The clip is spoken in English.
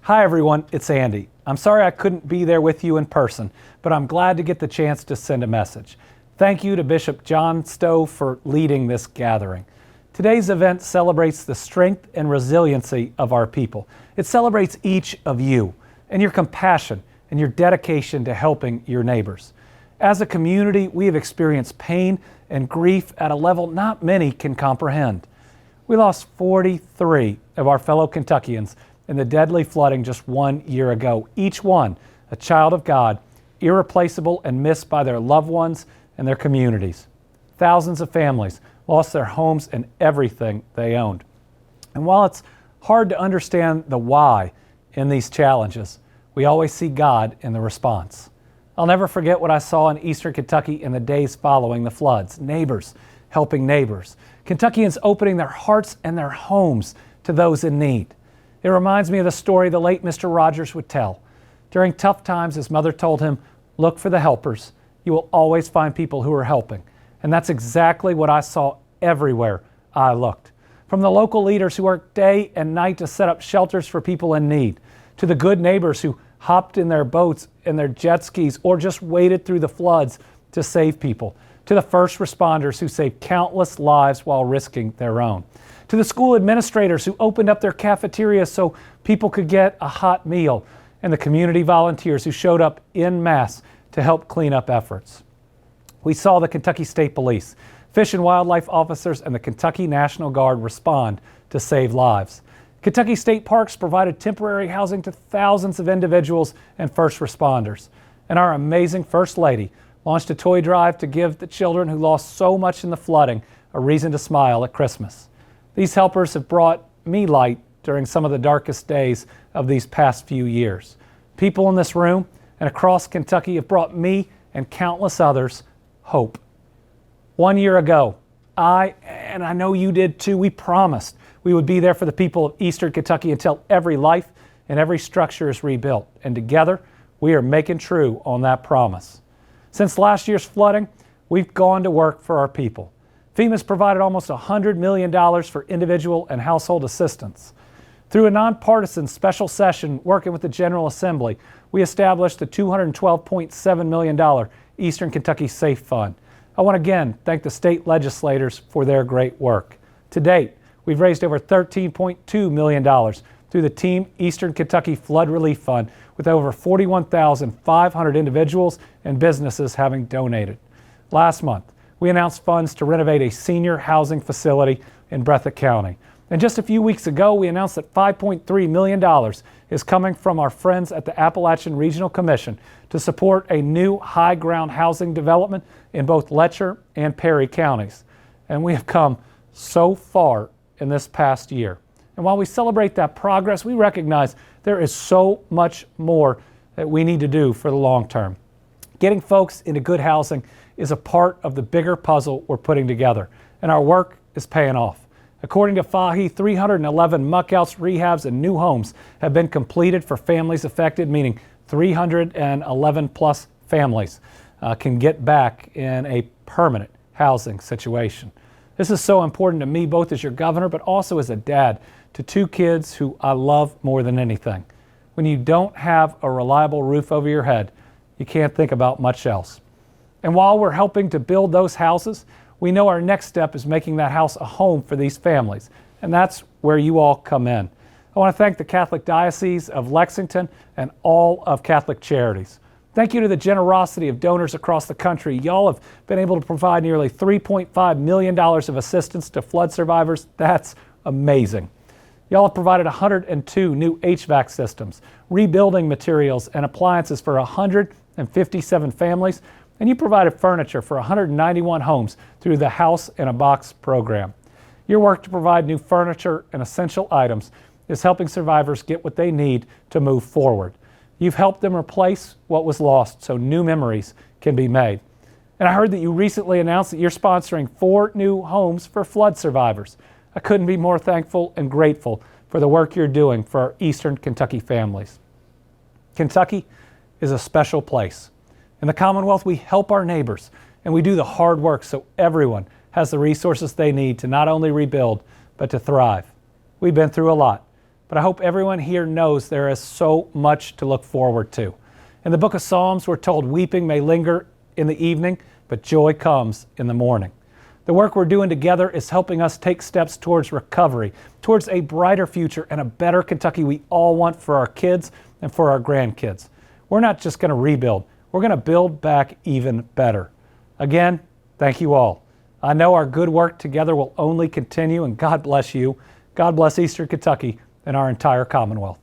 Hi everyone, it's Andy. I'm sorry I couldn't be there with you in person, but I'm glad to get the chance to send a message. Thank you to Bishop John Stowe for leading this gathering. Today's event celebrates the strength and resiliency of our people. It celebrates each of you and your compassion and your dedication to helping your neighbors. As a community, we have experienced pain and grief at a level not many can comprehend. We lost 43 of our fellow Kentuckians in the deadly flooding just 1 year ago. Each one a child of God, irreplaceable and missed by their loved ones and their communities. Thousands of families lost their homes and everything they owned. And while it's hard to understand the why in these challenges, we always see God in the response. I'll never forget what I saw in eastern Kentucky in the days following the floods. Neighbors helping neighbors. Kentuckians opening their hearts and their homes to those in need. It reminds me of the story the late Mr. Rogers would tell. During tough times, his mother told him, "Look for the helpers. You will always find people who are helping." And that's exactly what I saw everywhere I looked. From the local leaders who worked day and night to set up shelters for people in need, to the good neighbors who hopped in their boats and their jet skis or just waded through the floods to save people, to the first responders who saved countless lives while risking their own, to the school administrators who opened up their cafeterias so people could get a hot meal, and the community volunteers who showed up en masse to help clean up efforts. We saw the Kentucky State Police, Fish and Wildlife officers, and the Kentucky National Guard respond to save lives. Kentucky State Parks provided temporary housing to thousands of individuals and first responders. And our amazing First Lady launched a toy drive to give the children who lost so much in the flooding a reason to smile at Christmas. These helpers have brought me light during some of the darkest days of these past few years. People in this room and across Kentucky have brought me and countless others hope. 1 year ago, and I know you did too, we promised we would be there for the people of Eastern Kentucky until every life and every structure is rebuilt. And together, we are making true on that promise. Since last year's flooding, we've gone to work for our people. FEMA's provided almost $100 million for individual and household assistance. Through a nonpartisan special session working with the General Assembly, we established the $212.7 million Eastern Kentucky Safe Fund. I want to again thank the state legislators for their great work. To date, we've raised over $13.2 million through the Team Eastern Kentucky Flood Relief Fund, with over 41,500 individuals and businesses having donated. Last month, we announced funds to renovate a senior housing facility in Breathitt County. And just a few weeks ago, we announced that $5.3 million is coming from our friends at the Appalachian Regional Commission to support a new high-ground housing development in both Letcher and Perry counties. And we have come so far in this past year. And while we celebrate that progress, we recognize there is so much more that we need to do for the long term. Getting folks into good housing is a part of the bigger puzzle we're putting together, and our work is paying off. According to FAHI, 311 muckouts, rehabs, and new homes have been completed for families affected, meaning 311 plus families can get back in a permanent housing situation. This is so important to me, both as your governor, but also as a dad to two kids who I love more than anything. When you don't have a reliable roof over your head, you can't think about much else. And while we're helping to build those houses, we know our next step is making that house a home for these families. And that's where you all come in. I want to thank the Catholic Diocese of Lexington and all of Catholic Charities. Thank you to the generosity of donors across the country. Y'all have been able to provide nearly $3.5 million of assistance to flood survivors. That's amazing. Y'all have provided 102 new HVAC systems, rebuilding materials, and appliances for 157 families, and you provided furniture for 191 homes through the House in a Box program. Your work to provide new furniture and essential items is helping survivors get what they need to move forward. You've helped them replace what was lost so new memories can be made. And I heard that you recently announced that you're sponsoring 4 new homes for flood survivors. I couldn't be more thankful and grateful for the work you're doing for our Eastern Kentucky families. Kentucky is a special place. In the Commonwealth, we help our neighbors, and we do the hard work so everyone has the resources they need to not only rebuild, but to thrive. We've been through a lot, but I hope everyone here knows there is so much to look forward to. In the book of Psalms, we're told weeping may linger in the evening, but joy comes in the morning. The work we're doing together is helping us take steps towards recovery, towards a brighter future and a better Kentucky we all want for our kids and for our grandkids. We're not just going to rebuild, we're going to build back even better. Again, thank you all. I know our good work together will only continue, and God bless you. God bless Eastern Kentucky and our entire Commonwealth.